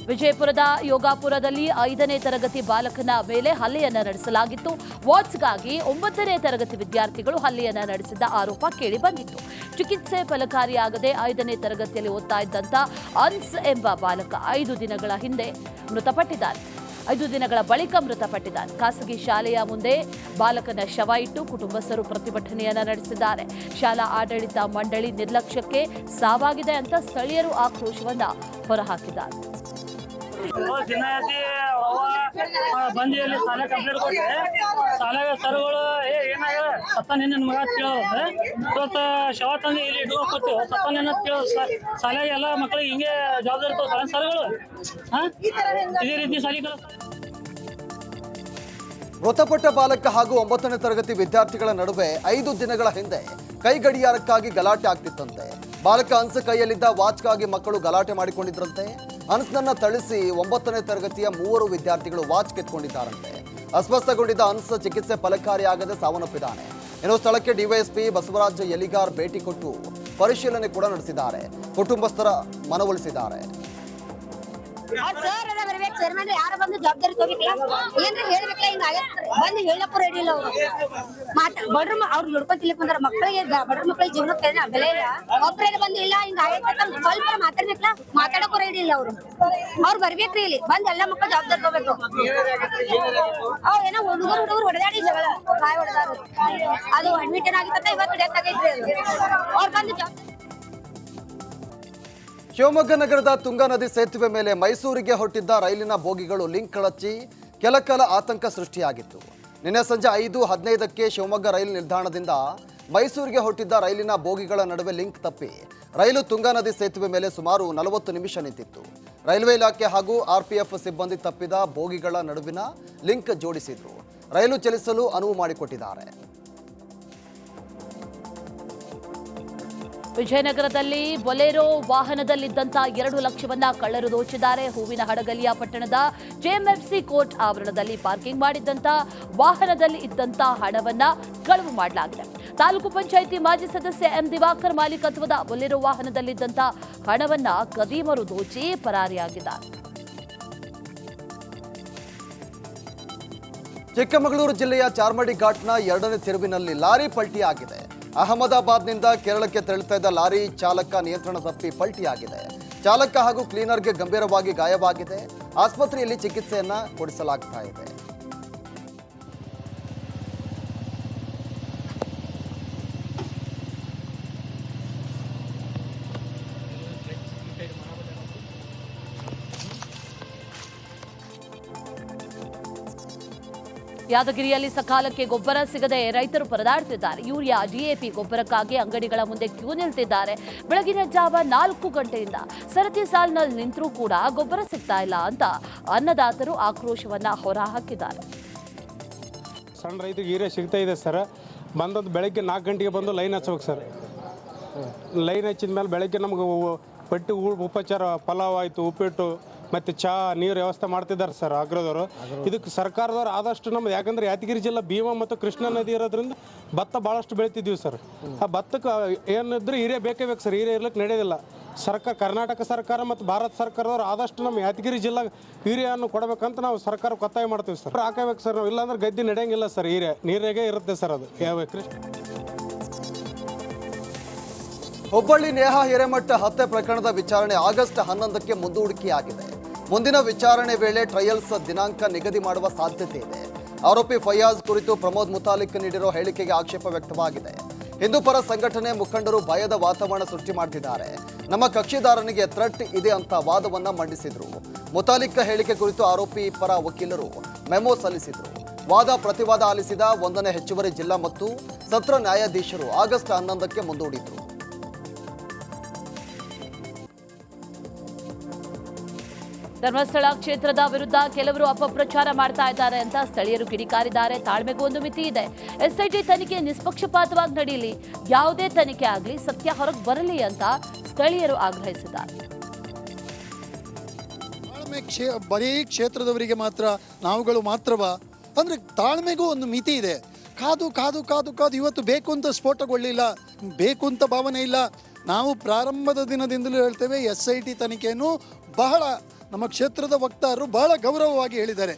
ವಿಜಯಪುರದ ಯೋಗಾಪುರದಲ್ಲಿ 5ನೇ ತರಗತಿ ಬಾಲಕನ ಮೇಲೆ ಹಲ್ಲೆಯನ್ನ ನಡೆಸಲಾಗಿತ್ತು. ವಾಚ್ಗಾಗಿ 9ನೇ ತರಗತಿ ವಿದ್ಯಾರ್ಥಿಗಳು ಹಲ್ಲೆಯನ್ನ ನಡೆಸಿದ್ದ ಆರೋಪ ಕೇಳಿ ಬಂದಿತ್ತು. ಚಿಕಿತ್ಸೆ ಫಲಕಾರಿಯಾಗದೆ 5ನೇ ತರಗತಿಯಲ್ಲಿ ಓದ್ತಾ ಇದ್ದಂತ ಅನ್ಸ್ ಎಂಬ ಬಾಲಕ 5 ದಿನಗಳ ಹಿಂದೆ ಮೃತಪಟ್ಟಿದ್ದಾನೆ. 5 ದಿನಗಳ ಬಳಿಕ ಮೃತಪಟ್ಟಿದ್ದಾನೆ. ಖಾಸಗಿ ಶಾಲೆಯ ಮುಂದೆ ಬಾಲಕನ ಶವ ಇಟ್ಟು ಕುಟುಂಬಸ್ಥರು ಪ್ರತಿಭಟನೆಯನ್ನ ನಡೆಸಿದ್ದಾರೆ. ಶಾಲಾ ಆಡಳಿತ ಮಂಡಳಿ ನಿರ್ಲಕ್ಷ್ಯಕ್ಕೆ ಸಾವಾಗಿದೆ ಅಂತ ಸ್ಥಳೀಯರು ಆಕ್ರೋಶವನ್ನ ಹೊರಹಾಕಿದ್ದಾರೆ. ಬಂದಿ ಅಲ್ಲಿ ಶಾಲೆ ಕಂಪ್ಲೇಂಟ್ ಕೊಟ್ಟೆ ಶಾಲೆಗೆ ಸರ್ಗಳು ಏನಾಗ ಸತ್ತ ನಿನ್ನ ಮಗ ಕೇಳೋದು ಇವತ್ತು ಶವ ತಂದು ಇಲ್ಲಿ ಇಟ್ಕೊಟ್ಟು ಸತ್ತ ನಿನ್ನ ಕೇಳೋದು ಶಾಲೆಗೆ ಎಲ್ಲ ಮಕ್ಕಳಿಗೆ ಹಿಂಗೆ ಜವಾಬ್ದಾರಿ ಇರ್ತಾವ ಸರ್ಗಳು ಇದೇ ರೀತಿ ಶಾಲೆ ಕಲಿಸ್ತಾರೆ. ಮೃತಪಟ್ಟ ಬಾಲಕ ಹಾಗೂ 9ನೇ ತರಗತಿ ವಿದ್ಯಾರ್ಥಿಗಳ ನಡುವೆ 5 ದಿನಗಳ ಹಿಂದೆ ಕೈ ಗಡಿಯಾರಕ್ಕಾಗಿ ಗಲಾಟೆ ಆಗ್ತಿತ್ತಂತೆ. ಬಾಲಕ ಅನ್ಸ್ ಕೈಯಲ್ಲಿದ್ದ ವಾಚ್ಗಾಗಿ ಮಕ್ಕಳು ಗಲಾಟೆ ಮಾಡಿಕೊಂಡಿದ್ರಂತೆ. ಅನ್ಸ್ನನ್ನ ಥಳಿಸಿ 9ನೇ ತರಗತಿಯ 3 ವಿದ್ಯಾರ್ಥಿಗಳು ವಾಚ್ ಕಿತ್ಕೊಂಡಿದ್ದಾರಂತೆ. ಅಸ್ವಸ್ಥಗೊಂಡಿದ್ದ ಅನ್ಸ್ ಚಿಕಿತ್ಸೆ ಫಲಕಾರಿಯಾಗದೆ ಸಾವನ್ನಪ್ಪಿದ್ದಾನೆ. ಇನ್ನು ಸ್ಥಳಕ್ಕೆ ಡಿವೈಎಸ್ಪಿ ಬಸವರಾಜ ಯಲಿಗಾರ್ ಭೇಟಿ ಕೊಟ್ಟು ಪರಿಶೀಲನೆ ಕೂಡ ನಡೆಸಿದ್ದಾರೆ. ಕುಟುಂಬಸ್ಥರ ಮನವೊಲಿಸಿದ್ದಾರೆ. ಯಾರು ಬಂದು ಜವಾಬ್ದಾರಿ ತಗೋಬೇಕಲ್ಲ, ಏನ್ರ ಹೇಳ್ಬೇಕಲ್ಲ, ಹಿಂಗ ಬಂದು ಹೇಳಪ್ಪ ರೆಡಿ ಇಲ್ಲ ಅವರು ಬಡ್ರ ಅವ್ರು ನೋಡ್ಕೊಂತಿಲಿಕ್ ಬಂದಾರ. ಮಕ್ಕಳಿಗೆ ಬಡ್ರ ಮಕ್ಕಳಿಗೆ ಜೀವನಕ್ಕೆ ಬೆಲೆ ಇಲ್ಲ. ಒಬ್ಬರಲ್ಲಿ ಬಂದು ಇಲ್ಲ ಹಿಂಗ ಸ್ವಲ್ಪ ಮಾತಾಡ್ಬೇಕಲ್ಲ, ಮಾತಾಡಕ್ಕೂ ರೆಡಿ ಇಲ್ಲ ಅವರು. ಅವ್ರು ಬರ್ಬೇಕ್ರಿ ಇಲ್ಲಿ ಬಂದ್ ಎಲ್ಲಾ ಮಕ್ಕಳು ಜವಾಬ್ದಾರಿ ತಗೋಬೇಕು. ಅವ್ರ ಏನೋ ಹುಡುಗರು ಹೊಡೆದಾಡಿ ಜಗಳ ಕಾಯಿ ಹೊಡೆದಾರು, ಅದು ಅಡ್ಮಿಟ್ ಏನಾಗಿತ್ತ ಇವತ್ತು ಡೆತ್ ಆಗೈತ್ರಿ. ಅವ್ರು ಬಂದು ಶಿವಮೊಗ್ಗ ನಗರದ ತುಂಗಾ ನದಿ ಸೇತುವೆ ಮೇಲೆ ಮೈಸೂರಿಗೆ ಹೊರಟಿದ್ದ ರೈಲಿನ ಬೋಗಿಗಳು ಲಿಂಕ್ ಕಳಚಿ ಕೆಲಕಾಲ ಆತಂಕ ಸೃಷ್ಟಿಯಾಗಿತ್ತು. ನಿನ್ನೆ ಸಂಜೆ 5:15ಕ್ಕೆ ಶಿವಮೊಗ್ಗ ರೈಲು ನಿಲ್ದಾಣದಿಂದ ಮೈಸೂರಿಗೆ ಹೊರಟಿದ್ದ ರೈಲಿನ ಬೋಗಿಗಳ ನಡುವೆ ಲಿಂಕ್ ತಪ್ಪಿ ರೈಲು ತುಂಗಾ ನದಿ ಸೇತುವೆ ಮೇಲೆ ಸುಮಾರು 40 ನಿಮಿಷ ನಿಂತಿತ್ತು. ರೈಲ್ವೆ ಇಲಾಖೆ ಹಾಗೂ ಆರ್ಪಿಎಫ್ ಸಿಬ್ಬಂದಿ ತಪ್ಪಿದ ಬೋಗಿಗಳ ನಡುವಿನ ಲಿಂಕ್ ಜೋಡಿಸಿದ್ರು. ರೈಲು ಚಲಿಸಲು ಅನುವು ಮಾಡಿಕೊಟ್ಟಿದ್ದಾರೆ. ವಿಜಯನಗರದಲ್ಲಿ ಬೊಲೆರೋ ವಾಹನದಲ್ಲಿದ್ದಂಥ 2 ಲಕ್ಷವನ್ನ ಕಳ್ಳರು ದೋಚಿದ್ದಾರೆ. ಹೂವಿನ ಹಡಗಲಿಯ ಪಟ್ಟಣದ ಜೆಎಂಎಫ್ಸಿ ಕೋರ್ಟ್ ಆವರಣದಲ್ಲಿ ಪಾರ್ಕಿಂಗ್ ಮಾಡಿದ್ದಂಥ ವಾಹನದಲ್ಲಿ ಇದ್ದಂಥ ಹಣವನ್ನ ಕಳವು ಮಾಡಲಾಗಿದೆ. ತಾಲೂಕು ಪಂಚಾಯಿತಿ ಮಾಜಿ ಸದಸ್ಯ ಎಂ ದಿವಾಕರ್ ಮಾಲೀಕತ್ವದ ಬೊಲೆರೋ ವಾಹನದಲ್ಲಿದ್ದಂಥ ಹಣವನ್ನ ಕದೀಮರು ದೋಚಿ ಪರಾರಿಯಾಗಿದ್ದಾರೆ. ಚಿಕ್ಕಮಗಳೂರು ಜಿಲ್ಲೆಯ ಚಾರ್ಮಡಿ ಘಾಟ್ನ 2ನೇ ತಿರುವಿನಲ್ಲಿ ಲಾರಿ ಪಲ್ಟಿಯಾಗಿದೆ. ಅಹಮದಾಬಾದ್ನಿಂದ ಕೇರಳಕ್ಕೆ ತೆರಳುತ್ತಾ ಇದ್ದ ಲಾರಿ ಚಾಲಕ ನಿಯಂತ್ರಣ ತಪ್ಪಿ ಪಲ್ಟಿಯಾಗಿದೆ. ಚಾಲಕ ಹಾಗೂ ಕ್ಲೀನರ್ಗೆ ಗಂಭೀರವಾಗಿ ಗಾಯವಾಗಿದೆ. ಆಸ್ಪತ್ರೆಯಲ್ಲಿ ಚಿಕಿತ್ಸೆಯನ್ನ ಕೊಡಿಸಲಾಗ್ತಾ ಇದೆ. ಯಾದಗಿರಿಯಲ್ಲಿ ಸಕಾಲಕ್ಕೆ ಗೊಬ್ಬರ ಸಿಗದೆ ರೈತರು ಪರದಾಡ್ತಿದ್ದಾರೆ. ಯೂರಿಯಾ, ಡಿಎಪಿ ಗೊಬ್ಬರಕ್ಕಾಗಿ ಅಂಗಡಿಗಳ ಮುಂದೆ ಕ್ಯೂ ನಿಲ್ತಿದ್ದಾರೆ. ಬೆಳಗಿನ ಜಾವ 4 ಗಂಟೆಯಿಂದ ಸರತಿ ಸಾಲಿನಲ್ಲಿ ನಿಂತರೂ ಕೂಡ ಗೊಬ್ಬರ ಸಿಗ್ತಾ ಇಲ್ಲ ಅಂತ ಅನ್ನದಾತರು ಆಕ್ರೋಶವನ್ನ ಹೊರಹಾಕಿದ್ದಾರೆ. ಸಣ್ಣ ರೈತರಿಗೆ ಯೂರಿಯಾ ಸಿಗ್ತಾ ಇದೆ ಸರ್. ಬಂದದ್ದು ಬೆಳಗ್ಗೆ 4 ಗಂಟೆಗೆ ಬಂದು ಲೈನ್ ಹಚ್ಬೇಕು ಸರ್. ಲೈನ್ ಹಚ್ಚಿದ ಮೇಲೆ ಬೆಳಗ್ಗೆ ನಮ್ಗೆ ಪಟ್ಟಿ ಉಪಚಾರ, ಪಲಾವ್ ಆಯಿತು, ಉಪ್ಪಿಟ್ಟು ಮತ್ತು ಚಹಾ, ನೀರು ವ್ಯವಸ್ಥೆ ಮಾಡ್ತಿದ್ದಾರೆ ಸರ್ ಆಗ್ರದವರು. ಇದಕ್ಕೆ ಸರ್ಕಾರದವ್ರು ಆದಷ್ಟು ನಮ್ದು, ಯಾಕಂದ್ರೆ ಯಾದಗಿರಿ ಜಿಲ್ಲೆ ಭೀಮಾ ಮತ್ತು ಕೃಷ್ಣಾ ನದಿ ಇರೋದ್ರಿಂದ ಭತ್ತ ಭಾಳಷ್ಟು ಬೆಳಿತಿದ್ದೀವಿ ಸರ್. ಆ ಭತ್ತಕ್ಕೆ ಏನಿದ್ರೆ ಹಿರಿಯ ಬೇಕೇ ಬೇಕು ಸರ್. ಹಿರಿಯ ಇರ್ಲಿಕ್ಕೆ ನಡೆಯೋದಿಲ್ಲ. ಕರ್ನಾಟಕ ಸರ್ಕಾರ ಮತ್ತು ಭಾರತ ಸರ್ಕಾರದವ್ರು ಆದಷ್ಟು ನಮ್ಮ ಯಾದಗಿರಿ ಜಿಲ್ಲೆ ಹಿರಿಯನ್ನು ಕೊಡಬೇಕಂತ ನಾವು ಸರ್ಕಾರಕ್ಕೆ ಒತ್ತಾಯ ಮಾಡ್ತೀವಿ ಸರ್. ಹಾಕಬೇಕು ಸರ್. ನಾವು ಇಲ್ಲಾಂದ್ರೆ ಗದ್ದೆ ನಡೆಯಂಗಿಲ್ಲ ಸರ್. ಹಿರಿಯ ನೀರಾಗೆ ಇರುತ್ತೆ ಸರ್. ಅದು ಯಾವ ಹುಬ್ಬಳ್ಳಿ ನೇಹಾ ಹಿರೇಮಠ ಹತ್ಯೆ ಪ್ರಕರಣದ ವಿಚಾರಣೆ ಆಗಸ್ಟ್ 11ಕ್ಕೆ ಮುಂದೂಡಿಕೆಯಾಗಿದೆ. ಮುಂದಿನ ವಿಚಾರಣೆ ವೇಳೆ ಟ್ರಯಲ್ಸ್ ದಿನಾಂಕ ನಿಗದಿ ಮಾಡುವ ಸಾಧ್ಯತೆ ಇದೆ. ಆರೋಪಿ ಫಯಾಜ್ ಕುರಿತು ಪ್ರಮೋದ್ ಮುತಾಲಿಕ್ ನೀಡಿರೋ ಹೇಳಿಕೆಗೆ ಆಕ್ಷೇಪ ವ್ಯಕ್ತವಾಗಿದೆ. ಹಿಂದೂ ಪರ ಸಂಘಟನೆ ಮುಖಂಡರು ಭಯದ ವಾತಾವರಣ ಸೃಷ್ಟಿ ಮಾಡ್ತಿದ್ದಾರೆ. ನಮ್ಮ ಕಕ್ಷಿದಾರನಿಗೆ ಥ್ರೆಟ್ ಇದೆ ಅಂತ ವಾದವನ್ನ ಮಂಡಿಸಿದ್ರು. ಮುತಾಲಿಕ್ ಹೇಳಿಕೆ ಕುರಿತು ಆರೋಪಿ ಪರ ವಕೀಲರು ಮೆಮೊ ಸಲ್ಲಿಸಿದ್ರು. ವಾದ ಪ್ರತಿವಾದ ಆಲಿಸಿದ 1ನೇ ಹೆಚ್ಚುವರಿ ಜಿಲ್ಲಾ ಮತ್ತು ಸತ್ರ ನ್ಯಾಯಾಧೀಶರು ಆಗಸ್ಟ್ 11ಕ್ಕೆ ಮುಂದೂಡಿದ್ರು. ಧರ್ಮಸ್ಥಳ ಕ್ಷೇತ್ರದ ವಿರುದ್ಧ ಕೆಲವರು ಅಪಪ್ರಚಾರ ಮಾಡ್ತಾ ಇದ್ದಾರೆ ಅಂತ ಸ್ಥಳೀಯರು ಕಿಡಿಕಾರಿದ್ದಾರೆ. ತಾಳ್ಮೆಗೂ ಒಂದು ಮಿತಿ ಇದೆ. ಎಸ್ಐಟಿ ತನಿಖೆ ನಿಷ್ಪಕ್ಷಪಾತವಾಗಿ ನಡೆಯಲಿ, ಯಾವುದೇ ತನಿಖೆ ಆಗಲಿ ಸತ್ಯ ಹೊರಗೆ ಬರಲಿ ಅಂತ ಸ್ಥಳೀಯರು ಆಗ್ರಹಿಸಿದ್ದಾರೆ. ಬರೀ ಕ್ಷೇತ್ರದವರಿಗೆ ಮಾತ್ರ ನಾವುಗಳು ಮಾತ್ರವಾ ಅಂದ್ರೆ ತಾಳ್ಮೆಗೂ ಒಂದು ಮಿತಿ ಇದೆ. ಕಾದು ಕಾದು ಕಾದು ಕಾದು ಇವತ್ತು ಬೇಕು ಅಂತ ಸ್ಫೋಟಗೊಳ್ಳಿಲ್ಲ, ಬೇಕು ಅಂತ ಭಾವನೆ ಇಲ್ಲ. ನಾವು ಪ್ರಾರಂಭದ ದಿನದಿಂದಲೂ ಹೇಳ್ತೇವೆ SIT ತನಿಖೆಯನ್ನು ಬಹಳ ನಮ್ಮ ಕ್ಷೇತ್ರದ ವಕ್ತಾರರು ಬಹಳ ಗೌರವವಾಗಿ ಹೇಳಿದ್ದಾರೆ.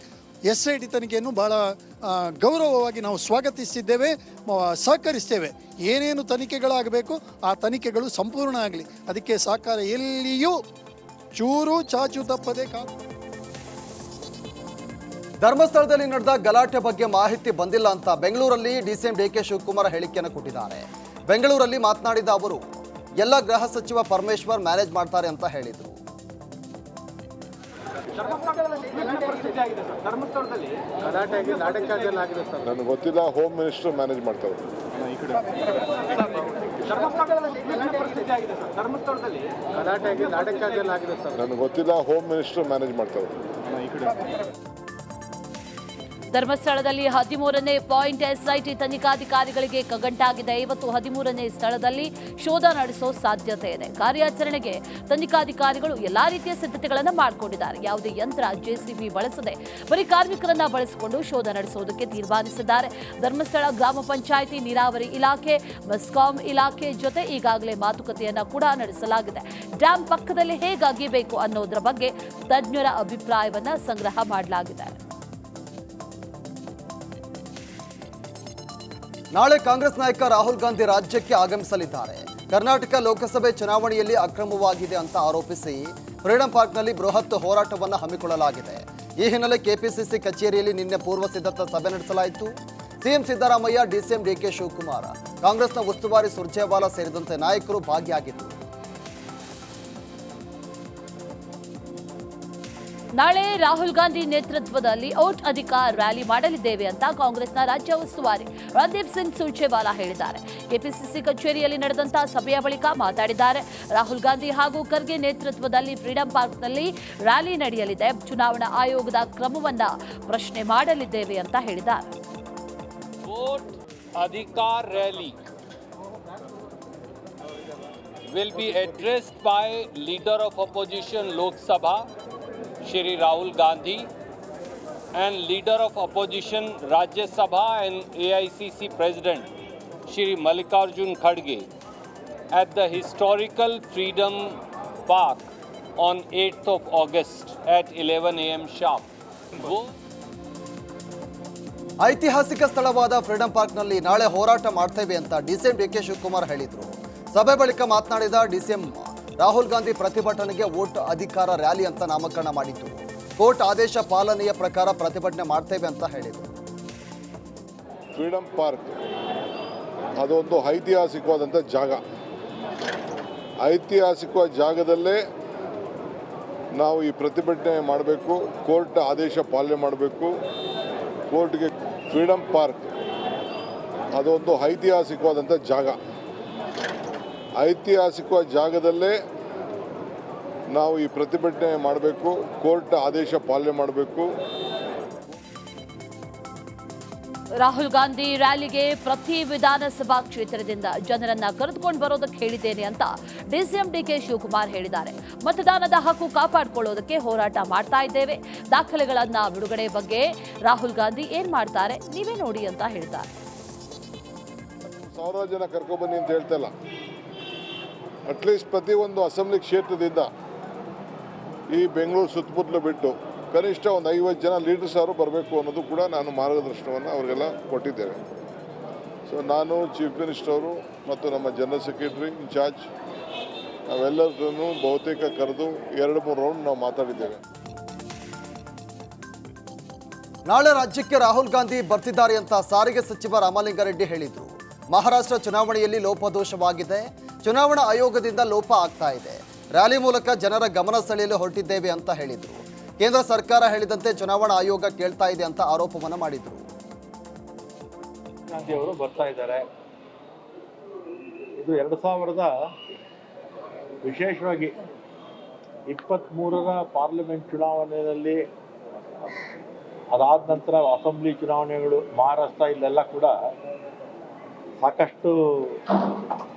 SIT ತನಿಖೆಯನ್ನು ಬಹಳ ಗೌರವವಾಗಿ ನಾವು ಸ್ವಾಗತಿಸಿದ್ದೇವೆ, ಸಹಕರಿಸ್ತೇವೆ. ಏನೇನು ತನಿಖೆಗಳಾಗಬೇಕು ಆ ತನಿಖೆಗಳು ಸಂಪೂರ್ಣ ಆಗಲಿ, ಅದಕ್ಕೆ ಸಹಕಾರ ಎಲ್ಲಿಯೂ ಚೂರು ಚಾಚು ತಪ್ಪದೆ ಧರ್ಮಸ್ಥಳದಲ್ಲಿ ನಡೆದ ಗಲಾಟೆ ಬಗ್ಗೆ ಮಾಹಿತಿ ಬಂದಿಲ್ಲ ಅಂತ ಬೆಂಗಳೂರಲ್ಲಿ DCM DK ಶಿವಕುಮಾರ್ ಹೇಳಿಕೆಯನ್ನು ಕೊಟ್ಟಿದ್ದಾರೆ. ಬೆಂಗಳೂರಲ್ಲಿ ಮಾತನಾಡಿದ ಅವರು ಎಲ್ಲ ಗೃಹ ಸಚಿವ ಪರಮೇಶ್ವರ್ ಮ್ಯಾನೇಜ್ ಮಾಡ್ತಾರೆ ಅಂತ ಹೇಳಿದರು. ನನಗೆ ಗೊತ್ತಿಲ್ಲ, ಹೋಮ್ ಮಿನಿಸ್ಟರ್ ಮ್ಯಾನೇಜ್ ಮಾಡ್ತಾರೆ. ನನಗೆ ಗೊತ್ತಿಲ್ಲ, ಹೋಮ್ ಮಿನಿಸ್ಟರ್ ಮ್ಯಾನೇಜ್ ಮಾಡ್ತಾರೆ. ಧರ್ಮಸ್ಥಳದಲ್ಲಿ 13ನೇ ಪಾಯಿಂಟ್ SIT ತನಿಖಾಧಿಕಾರಿಗಳಿಗೆ ಕಗ್ಗಂಟಾಗಿದೆ. ಇವತ್ತು 13ನೇ ಸ್ಥಳದಲ್ಲಿ ಶೋಧ ನಡೆಸೋ ಸಾಧ್ಯತೆ ಇದೆ. ಕಾರ್ಯಾಚರಣೆಗೆ ತನಿಖಾಧಿಕಾರಿಗಳು ಎಲ್ಲಾ ರೀತಿಯ ಸಿದ್ಧತೆಗಳನ್ನು ಮಾಡಿಕೊಂಡಿದ್ದಾರೆ. ಯಾವುದೇ ಯಂತ್ರ JCB ಬಳಸದೆ ಬರೀ ಕಾರ್ಮಿಕರನ್ನ ಬಳಸಿಕೊಂಡು ಶೋಧ ನಡೆಸುವುದಕ್ಕೆ ತೀರ್ಮಾನಿಸಿದ್ದಾರೆ. ಧರ್ಮಸ್ಥಳ ಗ್ರಾಮ ಪಂಚಾಯಿತಿ, ನೀರಾವರಿ ಇಲಾಖೆ, ಮೆಸ್ಕಾಂ ಇಲಾಖೆ ಜೊತೆ ಈಗಾಗಲೇ ಮಾತುಕತೆಯನ್ನ ಕೂಡ ನಡೆಸಲಾಗಿದೆ. ಡ್ಯಾಂ ಪಕ್ಕದಲ್ಲಿ ಹೇಗೆ ಅಗಿಬೇಕು ಅನ್ನೋದರ ಬಗ್ಗೆ ತಜ್ಞರ ಅಭಿಪ್ರಾಯವನ್ನ ಸಂಗ್ರಹ ಮಾಡಲಾಗಿದೆ. ನಾಳೆ ಕಾಂಗ್ರೆಸ್ ನಾಯಕ ರಾಹುಲ್ ಗಾಂಧಿ ರಾಜ್ಯಕ್ಕೆ ಆಗಮಿಸಲಿದ್ದಾರೆ. ಕರ್ನಾಟಕ ಲೋಕಸಭೆ ಚುನಾವಣೆಯಲ್ಲಿ ಅಕ್ರಮವಾಗಿದೆ ಅಂತ ಆರೋಪಿಸಿ ಫ್ರೀಡಂ ಪಾರ್ಕ್ನಲ್ಲಿ ಬೃಹತ್ ಹೋರಾಟವನ್ನು ಹಮ್ಮಿಕೊಳ್ಳಲಾಗಿದೆ. ಈ ಹಿನ್ನೆಲೆ ಕೆಪಿಸಿಸಿ ಕಚೇರಿಯಲ್ಲಿ ನಿನ್ನೆ ಪೂರ್ವ ಸಿದ್ಧತಾ ಸಭೆ ನಡೆಸಲಾಯಿತು. CM Siddaramaiah, DCM DK Shivakumar, ಕಾಂಗ್ರೆಸ್ನ ಉಸ್ತುವಾರಿ ಸುರ್ಜೇವಾಲಾ ಸೇರಿದಂತೆ ನಾಯಕರು ಭಾಗಿಯಾಗಿದ್ದರು. ನಾಳೆ ರಾಹುಲ್ ಗಾಂಧಿ ನೇತೃತ್ವದಲ್ಲಿ ಓಟ್ ಅಧಿಕಾರ ರ್ಯಾಲಿ ಮಾಡಲಿದ್ದೇವೆ ಅಂತ ಕಾಂಗ್ರೆಸ್ನ ರಾಜ್ಯ ಉಸ್ತುವಾರಿ ರಣದೀಪ್ ಸಿಂಗ್ ಸುರ್ಜೇವಾಲಾ ಹೇಳಿದ್ದಾರೆ. ಕೆಪಿಸಿಸಿ ಕಚೇರಿಯಲ್ಲಿ ನಡೆದಂತಹ ಸಭೆಯ ಬಳಿಕ ಮಾತನಾಡಿದ್ದಾರೆ. ರಾಹುಲ್ ಗಾಂಧಿ ಹಾಗೂ ಖರ್ಗೆ ನೇತೃತ್ವದಲ್ಲಿ ಫ್ರೀಡಂ ಪಾರ್ಕ್ನಲ್ಲಿ ರ್ಯಾಲಿ ನಡೆಯಲಿದೆ. ಚುನಾವಣಾ ಆಯೋಗದ ಕ್ರಮವನ್ನ ಪ್ರಶ್ನೆ ಮಾಡಲಿದ್ದೇವೆ ಅಂತ ಹೇಳಿದ್ದಾರೆ. ಓಟ್ ಅಧಿಕಾರ rally will be addressed by leader of opposition Lok Sabha Shri Rahul Gandhi and leader of opposition Rajya Sabha and AICC President Shri Mallikarjun Kharge at the historical Freedom Park on 8th of August at 11 a.m. sharp. ಐತಿಹಾಸಿಕ ಸ್ಥಳವಾದ freedom ಪಾರ್ಕ್ನಲ್ಲಿ ನಾಳೆ ಹೋರಾಟ ಮಾಡ್ತೇವೆ ಅಂತ DCM DK Shivakumar ಹೇಳಿದರು. ಸಭೆ ಬಳಿಕ ಮಾತನಾಡಿದ DCM, ರಾಹುಲ್ ಗಾಂಧಿ ಪ್ರತಿಭಟನೆಗೆ ವೋಟ್ ಅಧಿಕಾರ ರ್ಯಾಲಿ ಅಂತ ನಾಮಕರಣ ಮಾಡಿದ್ದು, ಕೋರ್ಟ್ ಆದೇಶ ಪಾಲನೆಯ ಪ್ರಕಾರ ಪ್ರತಿಭಟನೆ ಮಾಡ್ತೇವೆ ಅಂತ ಹೇಳಿದರು. ಫ್ರೀಡಂ ಪಾರ್ಕ್ ಅದೊಂದು ಐತಿಹಾಸಿಕವಾದಂಥ ಜಾಗ. ಐತಿಹಾಸಿಕ ಜಾಗದಲ್ಲೇ ನಾವು ಈ ಪ್ರತಿಭಟನೆ ಮಾಡಬೇಕು, ಕೋರ್ಟ್ ಆದೇಶ ಪಾಲನೆ ಮಾಡಬೇಕು. ಕೋರ್ಟ್ಗೆ ಫ್ರೀಡಂ ಪಾರ್ಕ್ ಅದೊಂದು ಐತಿಹಾಸಿಕವಾದಂಥ ಜಾಗ. ಐತಿಹಾಸಿಕ ಜಾಗದಲ್ಲೇ ನಾವು ಈ ಪ್ರತಿಭಟನೆ ಮಾಡಬೇಕು, ಕೋರ್ಟ್ ಆದೇಶ ಪಾಲನೆ ಮಾಡಬೇಕು. ರಾಹುಲ್ ಗಾಂಧಿ ರ್ಯಾಲಿಗೆ ಪ್ರತಿ ವಿಧಾನಸಭಾ ಕ್ಷೇತ್ರದಿಂದ ಜನರನ್ನ ಕರೆದುಕೊಂಡು ಬರೋದಕ್ಕೆ ಹೇಳಿದ್ದೇನೆ ಅಂತ DCM DK ಶಿವಕುಮಾರ್ ಹೇಳಿದ್ದಾರೆ. ಮತದಾನದ ಹಕ್ಕು ಕಾಪಾಡಿಕೊಳ್ಳೋದಕ್ಕೆ ಹೋರಾಟ ಮಾಡ್ತಾ ಇದ್ದೇವೆ. ದಾಖಲೆಗಳನ್ನ ಬಿಡುಗಡೆ ಬಗ್ಗೆ ರಾಹುಲ್ ಗಾಂಧಿ ಏನ್ ಮಾಡ್ತಾರೆ ನೀವೇ ನೋಡಿ ಅಂತ ಹೇಳಿದ್ದಾರೆ. 1000 ಜನ ಕರ್ಕೊಬನ್ನಿ ಅಂತ ಹೇಳ್ತಾ ಇಲ್ಲ. ಅಟ್ಲೀಸ್ಟ್ ಪ್ರತಿಯೊಂದು ಅಸೆಂಬ್ಲಿ ಕ್ಷೇತ್ರದಿಂದ ಈ ಬೆಂಗಳೂರು ಸುತ್ತಮುತ್ತಲು ಬಿಟ್ಟು ಕನಿಷ್ಠ ಒಂದು 50 ಜನ ಲೀಡರ್ಸ್ ಅವರು ಬರಬೇಕು ಅನ್ನೋದು ಕೂಡ ನಾನು ಮಾರ್ಗದರ್ಶನವನ್ನು ಅವರಿಗೆಲ್ಲ ಕೊಟ್ಟಿದ್ದೇವೆ. ಸೊ ನಾನು ಚೀಫ್ ಮಿನಿಸ್ಟರ್ ಅವರು ಮತ್ತು ನಮ್ಮ ಜನರಲ್ ಸೆಕ್ರೆಟರಿ ಇನ್ಚಾರ್ಜ್ ನಾವೆಲ್ಲರನ್ನು ಬಹುತೇಕ ಕರೆದು 2-3 ರೌಂಡ್ ನಾವು ಮಾತಾಡಿದ್ದೇವೆ. ನಾಳೆ ರಾಜ್ಯಕ್ಕೆ ರಾಹುಲ್ ಗಾಂಧಿ ಬರ್ತಿದ್ದಾರೆ ಅಂತ ಸಾರಿಗೆ ಸಚಿವ ರಾಮಲಿಂಗಾರೆಡ್ಡಿ ಹೇಳಿದರು. ಮಹಾರಾಷ್ಟ್ರ ಚುನಾವಣೆಯಲ್ಲಿ ಲೋಪದೋಷವಾಗಿದೆ, ಚುನಾವಣಾ ಆಯೋಗದಿಂದ ಲೋಪ ಆಗ್ತಾ ಇದೆ, ರ್ಯಾಲಿ ಮೂಲಕ ಜನರ ಗಮನ ಸೆಳೆಯಲು ಹೊರಟಿದ್ದೇವೆ ಅಂತ ಹೇಳಿದರು. ಕೇಂದ್ರ ಸರ್ಕಾರ ಹೇಳಿದಂತೆ ಚುನಾವಣಾ ಆಯೋಗ ಕೇಳ್ತಾ ಇದೆ ಅಂತ ಆರೋಪವನ್ನು ಮಾಡಿದರು. ಗಾಂಧಿ ಅವರು ಬರ್ತಾ ಇದ್ದಾರೆ. ಇದು 2000ದ ವಿಶೇಷವಾಗಿ 23ರ ಪಾರ್ಲಿಮೆಂಟ್ ಚುನಾವಣೆಯಲ್ಲಿ, ಅದಾದ ನಂತರ ಅಸೆಂಬ್ಲಿ ಚುನಾವಣೆಗಳು ಮಹಾರಾಷ್ಟ್ರ ಇಲ್ಲೆಲ್ಲ ಕೂಡ ಸಾಕಷ್ಟು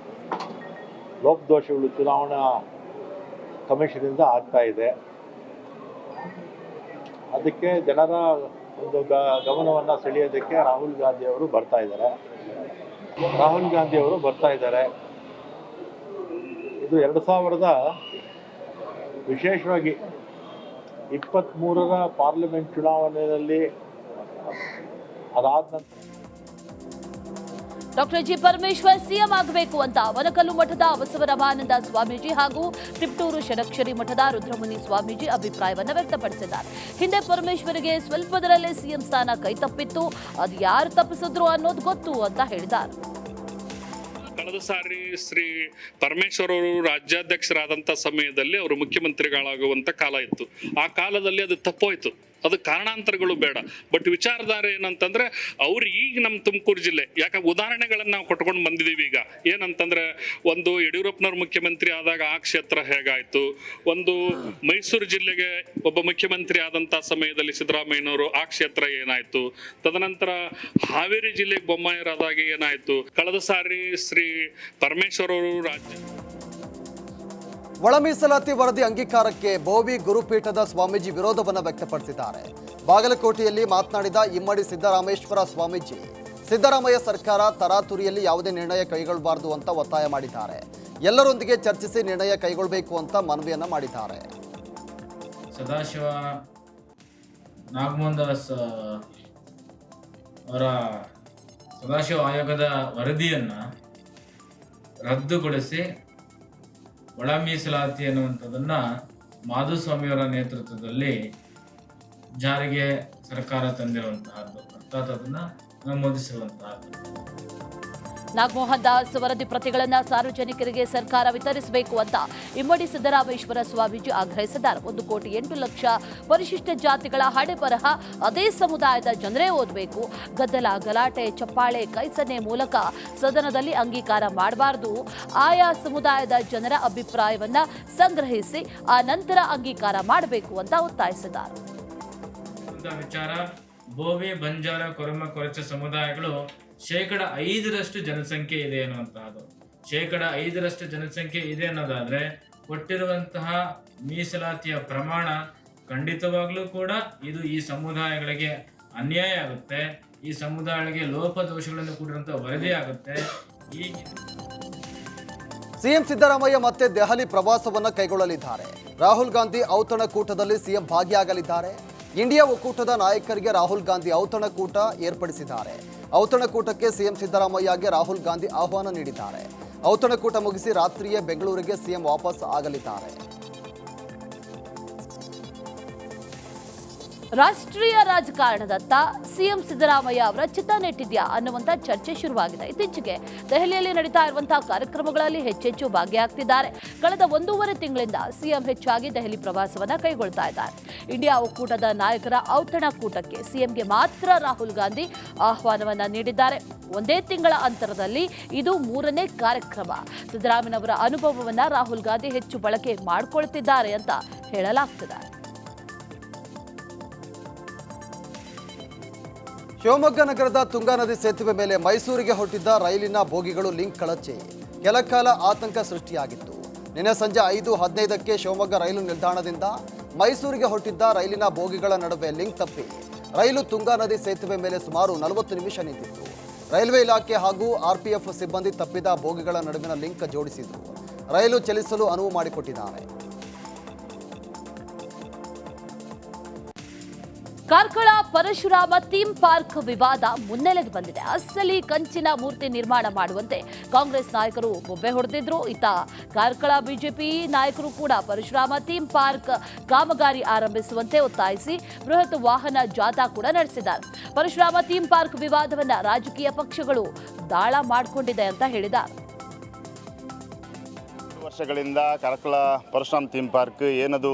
ಲೋಪದೋಷಗಳು ಚುನಾವಣಾ ಕಮಿಷನಿಂದ ಆಗ್ತಾ ಇದೆ. ಅದಕ್ಕೆ ಜನರ ಒಂದು ಗಮನವನ್ನು ಸೆಳೆಯೋದಕ್ಕೆ ರಾಹುಲ್ ಗಾಂಧಿ ಅವರು ಬರ್ತಾ ಇದ್ದಾರೆ. ಇದು 2000ದ ವಿಶೇಷವಾಗಿ 23ರ ಪಾರ್ಲಿಮೆಂಟ್ ಚುನಾವಣೆಯಲ್ಲಿ ಅದಾದ ನಂತರ ಡಾಕ್ಟರ್ ಜಿ ಪರಮೇಶ್ವರ್ ಸಿಎಂ ಆಗಬೇಕು ಅಂತ ವನಕಲ್ಲು ಮಠದ ಬಸವರಾಮಾನಂದ ಸ್ವಾಮೀಜಿ ಹಾಗೂ ತಿಪ್ಟೂರು ಷಡಕ್ಷರಿ ಮಠದ ರುದ್ರಮುನಿ ಸ್ವಾಮೀಜಿ ಅಭಿಪ್ರಾಯವನ್ನು ವ್ಯಕ್ತಪಡಿಸಿದ್ದಾರೆ. ಹಿಂದೆ ಪರಮೇಶ್ವರಿಗೆ ಸ್ವಲ್ಪದರಲ್ಲೇ ಸಿಎಂ ಸ್ಥಾನ ಕೈತಪ್ಪಿತ್ತು, ಅದು ಯಾರು ತಪ್ಪಿಸಿದ್ರು ಅನ್ನೋದು ಗೊತ್ತು ಅಂತ ಹೇಳಿದ್ದಾರೆ. ಕಳೆದ ಸಾರಿ ಶ್ರೀ ಪರಮೇಶ್ವರ್ ಅವರು ರಾಜ್ಯಾಧ್ಯಕ್ಷರಾದಂಥ ಸಮಯದಲ್ಲಿ ಅವರು ಮುಖ್ಯಮಂತ್ರಿಗಳಾಗುವಂಥ ಕಾಲ ಇತ್ತು. ಆ ಕಾಲದಲ್ಲಿ ಅದು ತಪ್ಪೋಯ್ತು. ಅದು ಕಾರಣಾಂತರಗಳು ಬೇಡ. ಬಟ್ ವಿಚಾರಧಾರೆ ಏನಂತಂದ್ರೆ ಅವ್ರು ಈಗ ನಮ್ಮ ತುಮಕೂರು ಜಿಲ್ಲೆ, ಯಾಕಂದ್ರೆ ಉದಾಹರಣೆಗಳನ್ನು ನಾವು ಕೊಟ್ಕೊಂಡು ಬಂದಿದ್ದೀವಿ. ಈಗ ಏನಂತಂದ್ರೆ, ಒಂದು ಯಡಿಯೂರಪ್ಪನವ್ರು ಮುಖ್ಯಮಂತ್ರಿ ಆದಾಗ ಆ ಕ್ಷೇತ್ರ ಹೇಗಾಯ್ತು, ಒಂದು ಮೈಸೂರು ಜಿಲ್ಲೆಗೆ ಒಬ್ಬ ಮುಖ್ಯಮಂತ್ರಿ ಆದಂಥ ಸಮಯದಲ್ಲಿ ಸಿದ್ದರಾಮಯ್ಯನವರು ಆ ಕ್ಷೇತ್ರ ಏನಾಯ್ತು, ತದನಂತರ ಹಾವೇರಿ ಜಿಲ್ಲೆಗೆ ಬೊಮ್ಮಾಯಿರಾದಾಗ ಏನಾಯ್ತು. ಕಳೆದ ಸಾರಿ ಶ್ರೀ ಪರಮೇಶ್ವರ್ ಅವರು ಒಳ ಮೀಸಲಾತಿ ವರದಿ ಅಂಗೀಕಾರಕ್ಕೆ ಬೋವಿ ಗುರುಪೀಠದ ಸ್ವಾಮೀಜಿ ವಿರೋಧವನ್ನು ವ್ಯಕ್ತಪಡಿಸಿದ್ದಾರೆ. ಬಾಗಲಕೋಟೆಯಲ್ಲಿ ಮಾತನಾಡಿದ ಇಮ್ಮಡಿ ಸಿದ್ದರಾಮೇಶ್ವರ ಸ್ವಾಮೀಜಿ, ಸಿದ್ದರಾಮಯ್ಯ ಸರ್ಕಾರ ತರಾತುರಿಯಲ್ಲಿ ಯಾವುದೇ ನಿರ್ಣಯ ಕೈಗೊಳ್ಳಬಾರದು ಅಂತ ಒತ್ತಾಯ ಮಾಡಿದ್ದಾರೆ. ಎಲ್ಲರೊಂದಿಗೆ ಚರ್ಚಿಸಿ ನಿರ್ಣಯ ಕೈಗೊಳ್ಳಬೇಕು ಅಂತ ಮನವಿಯನ್ನ ಮಾಡಿದ್ದಾರೆ. ಸದಾಶಿವ ನಾಗಮೋಹನ್ ದಾಸ್ ಅವರ ಸದಾಶಿವ ಆಯೋಗದ ವರದಿಯನ್ನು ರದ್ದುಗೊಳಿಸಿ ಒಳ ಮೀಸಲಾತಿ ಅನ್ನುವಂಥದ್ದನ್ನು ಮಾಧುಸ್ವಾಮಿಯವರ ನೇತೃತ್ವದಲ್ಲಿ ಜಾರಿಗೆ ಸರ್ಕಾರ ತಂದಿರುವಂತಹದ್ದು, ಅರ್ಥಾತ್ ಅದನ್ನು ನಮೂದಿಸಿರುವಂತಹದ್ದು. ನಾಗಮೋಹನ್ ದಾಸ್ ವರದಿ ಪ್ರತಿಗಳನ್ನು ಸಾರ್ವಜನಿಕರಿಗೆ ಸರ್ಕಾರ ವಿತರಿಸಬೇಕು ಅಂತ ಇಮ್ಮಡಿ ಸಿದ್ದರಾಮೇಶ್ವರ ಸ್ವಾಮೀಜಿ ಆಗ್ರಹಿಸಿದ್ದಾರೆ. 1,08,00,000 ಪರಿಶಿಷ್ಟ ಜಾತಿಗಳ ಹಣೆ ಬರಹ ಅದೇ ಸಮುದಾಯದ ಜನರೇ ಓದಬೇಕು. ಗದ್ದಲ, ಗಲಾಟೆ, ಚಪ್ಪಾಳೆ, ಕೈಸನ್ನೆ ಮೂಲಕ ಸದನದಲ್ಲಿ ಅಂಗೀಕಾರ ಮಾಡಬಾರದು. ಆಯಾ ಸಮುದಾಯದ ಜನರ ಅಭಿಪ್ರಾಯವನ್ನ ಸಂಗ್ರಹಿಸಿ ಆ ನಂತರ ಅಂಗೀಕಾರ ಮಾಡಬೇಕು ಅಂತ ಒತ್ತಾಯಿಸಿದ್ದಾರೆ. ವಿಚಾರ, ಬೋವಿ, ಬಂಜಾರ, ಕೊರಮ, ಕೊರಚ ಸಮುದಾಯಗಳು 5% ಜನಸಂಖ್ಯೆ ಇದೆ ಅನ್ನುವಂತಹದ್ದು. 5% ಜನಸಂಖ್ಯೆ ಇದೆ ಅನ್ನೋದಾದ್ರೆ ಕೊಟ್ಟಿರುವಂತಹ ಮೀಸಲಾತಿಯ ಪ್ರಮಾಣ ಖಂಡಿತವಾಗ್ಲೂ ಕೂಡ ಇದು ಈ ಸಮುದಾಯಗಳಿಗೆ ಅನ್ಯಾಯ ಆಗುತ್ತೆ. ಈ ಸಮುದಾಯಗಳಿಗೆ ಲೋಪದೋಷಗಳನ್ನು ಕೂಡಿರುವಂತಹ ವರದಿ ಆಗುತ್ತೆ. ಈ ಸಿಎಂ ಸಿದ್ದರಾಮಯ್ಯ ಮತ್ತೆ ದೆಹಲಿ ಪ್ರವಾಸವನ್ನ ಕೈಗೊಳ್ಳಲಿದ್ದಾರೆ. ರಾಹುಲ್ ಗಾಂಧಿ ಔತಣಕೂಟದಲ್ಲಿ ಸಿಎಂ ಭಾಗಿಯಾಗಲಿದ್ದಾರೆ. ಇಂಡಿಯಾ ಒಕ್ಕೂಟದ ನಾಯಕರಿಗೆ ರಾಹುಲ್ ಗಾಂಧಿ ಔತಣಕೂಟ ಏರ್ಪಡಿಸಿದ್ದಾರೆ. ಔತಣಕೂಟಕ್ಕೆ ಸಿಎಂ ಸಿದ್ದರಾಮಯ್ಯಗೆ ರಾಹುಲ್ ಗಾಂಧಿ ಆಹ್ವಾನ ನೀಡಿದ್ದಾರೆ. ಔತಣಕೂಟ ಮುಗಿಸಿ ರಾತ್ರಿಯೇ ಬೆಂಗಳೂರಿಗೆ ಸಿಎಂ ವಾಪಸ್ ಆಗಲಿದ್ದಾರೆ. ರಾಷ್ಟ್ರೀಯ ರಾಜಕಾರಣದತ್ತ ಸಿಎಂ ಸಿದ್ದರಾಮಯ್ಯ ಅವರ ಚಿತ್ತ ನೆಟ್ಟಿದ್ಯಾ ಅನ್ನುವಂಥ ಚರ್ಚೆ ಶುರುವಾಗಿದೆ. ಇತ್ತೀಚೆಗೆ ದೆಹಲಿಯಲ್ಲಿ ನಡೀತಾ ಇರುವಂತಹ ಕಾರ್ಯಕ್ರಮಗಳಲ್ಲಿ ಹೆಚ್ಚೆಚ್ಚು ಭಾಗಿಯಾಗ್ತಿದ್ದಾರೆ. ಕಳೆದ 1.5 ತಿಂಗಳಿಂದ ಸಿಎಂ ಹೆಚ್ಚಾಗಿ ದೆಹಲಿ ಪ್ರವಾಸವನ್ನ ಕೈಗೊಳ್ತಾ ಇದ್ದಾರೆ. ಇಂಡಿಯಾ ಒಕ್ಕೂಟದ ನಾಯಕರ ಔತಣಕೂಟಕ್ಕೆ ಸಿಎಂಗೆ ಮಾತ್ರ ರಾಹುಲ್ ಗಾಂಧಿ ಆಹ್ವಾನವನ್ನ ನೀಡಿದ್ದಾರೆ. ಒಂದೇ ತಿಂಗಳ ಅಂತರದಲ್ಲಿ ಇದು 3ನೇ ಕಾರ್ಯಕ್ರಮ. ಸಿದ್ದರಾಮಯ್ಯನವರ ಅನುಭವವನ್ನ ರಾಹುಲ್ ಗಾಂಧಿ ಹೆಚ್ಚು ಬಳಕೆ ಮಾಡಿಕೊಳ್ತಿದ್ದಾರೆ ಅಂತ ಹೇಳಲಾಗ್ತಿದೆ. ಶಿವಮೊಗ್ಗ ನಗರದ ತುಂಗಾ ನದಿ ಸೇತುವೆ ಮೇಲೆ ಮೈಸೂರಿಗೆ ಹೊರಟಿದ್ದ ರೈಲಿನ ಬೋಗಿಗಳು ಲಿಂಕ್ ಕಳಚಿ ಕೆಲಕಾಲ ಆತಂಕ ಸೃಷ್ಟಿಯಾಗಿತ್ತು. ನಿನ್ನೆ ಸಂಜೆ 5:15ಕ್ಕೆ ಶಿವಮೊಗ್ಗ ರೈಲು ನಿಲ್ದಾಣದಿಂದ ಮೈಸೂರಿಗೆ ಹೊರಟಿದ್ದ ರೈಲಿನ ಬೋಗಿಗಳ ನಡುವೆ ಲಿಂಕ್ ತಪ್ಪಿ ರೈಲು ತುಂಗಾ ನದಿ ಸೇತುವೆ ಮೇಲೆ ಸುಮಾರು 40 ನಿಮಿಷ ನಿಂತಿತ್ತು. ರೈಲ್ವೆ ಇಲಾಖೆ ಹಾಗೂ ಆರ್ಪಿಎಫ್ ಸಿಬ್ಬಂದಿ ತಪ್ಪಿದ ಬೋಗಿಗಳ ನಡುವಿನ ಲಿಂಕ್ ಜೋಡಿಸಿದ್ರು. ರೈಲು ಚಲಿಸಲು ಅನುವು ಮಾಡಿಕೊಟ್ಟಿದ್ದಾರೆ. ಕಾರ್ಕಳ ಪರಶುರಾಮ ಥೀಮ್ ಪಾರ್ಕ್ ವಿವಾದ ಮುನ್ನೆಲೆಗೆ ಬಂದಿದೆ. ಅಸಲಿ ಕಂಚಿನ ಮೂರ್ತಿ ನಿರ್ಮಾಣ ಮಾಡುವಂತೆ ಕಾಂಗ್ರೆಸ್ ನಾಯಕರು ಬೊಬ್ಬೆ ಹೊಡೆದಿದ್ರು. ಇತ್ತ ಕಾರ್ಕಳ ಬಿಜೆಪಿ ನಾಯಕರು ಕೂಡ ಪರಶುರಾಮ ಥೀಮ್ ಪಾರ್ಕ್ ಕಾಮಗಾರಿ ಆರಂಭಿಸುವಂತೆ ಒತ್ತಾಯಿಸಿ ಬೃಹತ್ ವಾಹನ ಜಾಥಾ ಕೂಡ ನಡೆಸಿದ್ದಾರೆ. ಪರಶುರಾಮ ಥೀಮ್ ಪಾರ್ಕ್ ವಿವಾದವನ್ನ ರಾಜಕೀಯ ಪಕ್ಷಗಳು ದಾಳ ಮಾಡಿಕೊಂಡಿದೆ ಅಂತ ಹೇಳಿದ್ದಾರೆ. ವರ್ಷಗಳಿಂದ ಕಾರ್ಕಳ ಪರಶುರಾಮ ಥೀಮ್ ಪಾರ್ಕ್ ಏನದು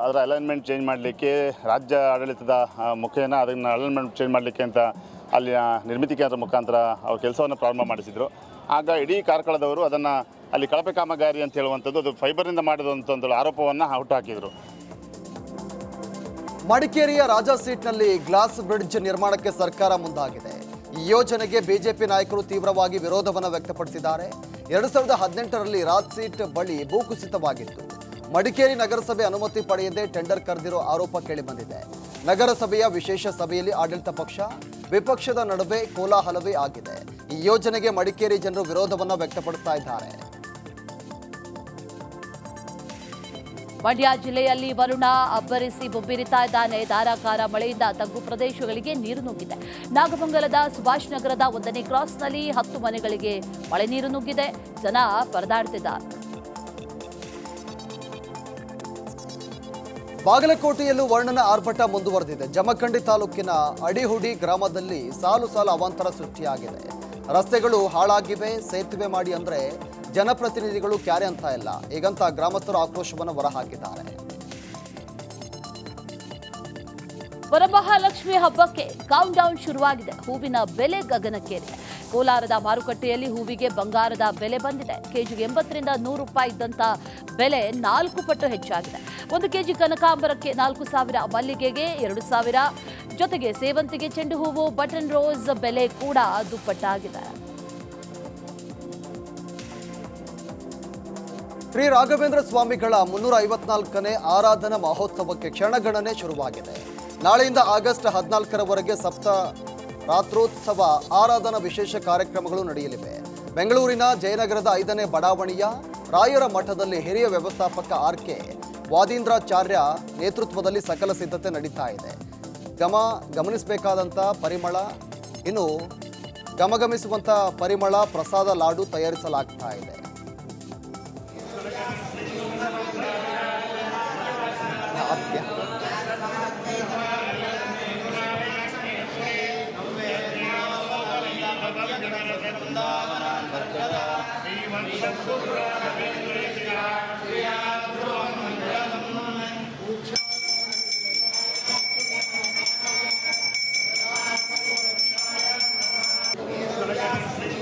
ಅದರ ಅಲೈನ್ಮೆಂಟ್ ಚೇಂಜ್ ಮಾಡಲಿಕ್ಕೆ ರಾಜ್ಯ ಆಡಳಿತದ ಮುಖೇನ ಅದನ್ನು ಅಲೈನ್ಮೆಂಟ್ ಚೇಂಜ್ ಮಾಡಲಿಕ್ಕೆ ಅಂತ ಅಲ್ಲಿನ ನಿರ್ಮಿತಿ ಕೇಂದ್ರ ಮುಖಾಂತರ ಅವ್ರು ಕೆಲಸವನ್ನು ಪ್ರಾರಂಭ ಮಾಡಿಸಿದರು. ಆಗ ಇಡೀ ಕಾರ್ಕಳದವರು ಅದನ್ನು ಅಲ್ಲಿ ಕಳಪೆ ಕಾಮಗಾರಿ ಅಂತ ಹೇಳುವಂಥದ್ದು, ಅದು ಫೈಬರಿಂದ ಮಾಡಿದಂಥ ಒಂದು ಆರೋಪವನ್ನು ಹುಟ್ಟುಹಾಕಿದರು. ಮಡಿಕೇರಿಯ ರಾಜಾ ಸೀಟ್ನಲ್ಲಿ ಗ್ಲಾಸ್ ಬ್ರಿಡ್ಜ್ ನಿರ್ಮಾಣಕ್ಕೆ ಸರ್ಕಾರ ಮುಂದಾಗಿದೆ. ಈ ಯೋಜನೆಗೆ ಬಿಜೆಪಿ ನಾಯಕರು ತೀವ್ರವಾಗಿ ವಿರೋಧವನ್ನು ವ್ಯಕ್ತಪಡಿಸಿದ್ದಾರೆ. 2018ರಲ್ಲಿ ರಾಜ್ ಸೀಟ್ ಬಳಿ ಭೂಕುಸಿತವಾಗಿತ್ತು. ಮಡಿಕೇರಿ ನಗರಸಭೆ ಅನುಮತಿ ಪಡೆಯದೆ ಟೆಂಡರ್ ಕರೆದಿರೋ ಆರೋಪ ಕೇಳಿಬಂದಿದೆ. ನಗರಸಭೆಯ ವಿಶೇಷ ಸಭೆಯಲ್ಲಿ ಆಡಳಿತ ಪಕ್ಷ ವಿಪಕ್ಷದ ನಡುವೆ ಕೋಲಾಹಲವೇ ಆಗಿದೆ. ಈ ಯೋಜನೆಗೆ ಮಡಿಕೇರಿ ಜನರು ವಿರೋಧವನ್ನು ವ್ಯಕ್ತಪಡಿಸ್ತಾ ಇದ್ದಾರೆ. ಮಂಡ್ಯ ಜಿಲ್ಲೆಯಲ್ಲಿ ವರುಣ ಅಬ್ಬರಿಸಿ ಬೊಬ್ಬಿರಿತಾ ಇದ್ದಾನೆ. ಧಾರಾಕಾರ ಮಳೆಯಿಂದ ತಗ್ಗು ಪ್ರದೇಶಗಳಿಗೆ ನೀರು ನುಗ್ಗಿದೆ. ನಾಗಮಂಗಲದ ಸುಭಾಷ್ ನಗರದ 1ನೇ ಕ್ರಾಸ್ನಲ್ಲಿ 10 ಮನೆಗಳಿಗೆ ಮಳೆ ನೀರು ನುಗ್ಗಿದೆ. ಜನ ಪರದಾಡ್ತಿದ್ದಾರೆ. ಬಾಗಲಕೋಟೆಯಲ್ಲೂ ವರ್ಣನ ಆರ್ಭಟ ಮುಂದುವರೆದಿದೆ. ಜಮಖಂಡಿ ತಾಲೂಕಿನ ಅಡಿಹುಡಿ ಗ್ರಾಮದಲ್ಲಿ ಸಾಲು ಅವಾಂತರ ಸೃಷ್ಟಿಯಾಗಿದೆ. ರಸ್ತೆಗಳು ಹಾಳಾಗಿವೆ, ಸೇತುವೆ ಮಾಡಿ ಅಂದ್ರೆ ಜನಪ್ರತಿನಿಧಿಗಳು ಕ್ಯಾರೆ ಅಂತ ಇಲ್ಲ. ಹೀಗಂತ ಗ್ರಾಮಸ್ಥರು ಆಕ್ರೋಶವನ್ನು ಹೊರಹಾಕಿದ್ದಾರೆ. ವರಮಹಾಲಕ್ಷ್ಮಿ ಹಬ್ಬಕ್ಕೆ ಕೌಂಟ್ ಡೌನ್ ಶುರುವಾಗಿದೆ. ಹೂವಿನ ಬೆಲೆ ಗಗನಕ್ಕೇರಿದೆ. ಕೋಲಾರದ ಮಾರುಕಟ್ಟೆಯಲ್ಲಿ ಹೂವಿಗೆ ಬಂಗಾರದ ಬೆಲೆ ಬಂದಿದೆ. ಕೆಜಿಗೆ 80 ರಿಂದ 100 ರೂಪಾಯಿ ಇದ್ದಂಥ ಬೆಲೆ 4 ಪಟ್ಟು ಹೆಚ್ಚಾಗಿದೆ. 1 ಕೆಜಿ ಕನಕಾಂಬರಕ್ಕೆ 4,000, ಮಲ್ಲಿಗೆಗೆ 2,000, ಜೊತೆಗೆ ಸೇವಂತಿಗೆ, ಚೆಂಡು ಹೂವು, ಬಟನ್ ರೋಸ್ ಬೆಲೆ ಕೂಡ ದುಪ್ಪಟ್ಟಾಗಿದೆ. ಶ್ರೀ ರಾಘವೇಂದ್ರ ಸ್ವಾಮಿಗಳ 354ನೇ ಆರಾಧನಾ ಮಹೋತ್ಸವಕ್ಕೆ ಕ್ಷಣಗಣನೆ ಶುರುವಾಗಿದೆ. ನಾಳೆಯಿಂದ ಆಗಸ್ಟ್ 14ರವರೆಗೆ ಸಪ್ತ ರಾತ್ರೋತ್ಸವ ಆರಾಧನಾ ವಿಶೇಷ ಕಾರ್ಯಕ್ರಮಗಳು ನಡೆಯಲಿವೆ. ಬೆಂಗಳೂರಿನ ಜಯನಗರದ 5ನೇ ಬಡಾವಣೆಯ ರಾಯರ ಮಠದಲ್ಲಿ ಹಿರಿಯ ವ್ಯವಸ್ಥಾಪಕ ಆರ್.ಕೆ. ವಾದೀಂದ್ರಾಚಾರ್ಯ ನೇತೃತ್ವದಲ್ಲಿ ಸಕಲ ಸಿದ್ಧತೆ ನಡೀತಾ ಇದೆ. ಗಮನಿಸಬೇಕಾದಂಥ ಪರಿಮಳ, ಇನ್ನು ಗಮಗಮಿಸುವಂಥ ಪರಿಮಳ ಪ್ರಸಾದ ಲಾಡು ತಯಾರಿಸಲಾಗ್ತಾ ಇದೆ.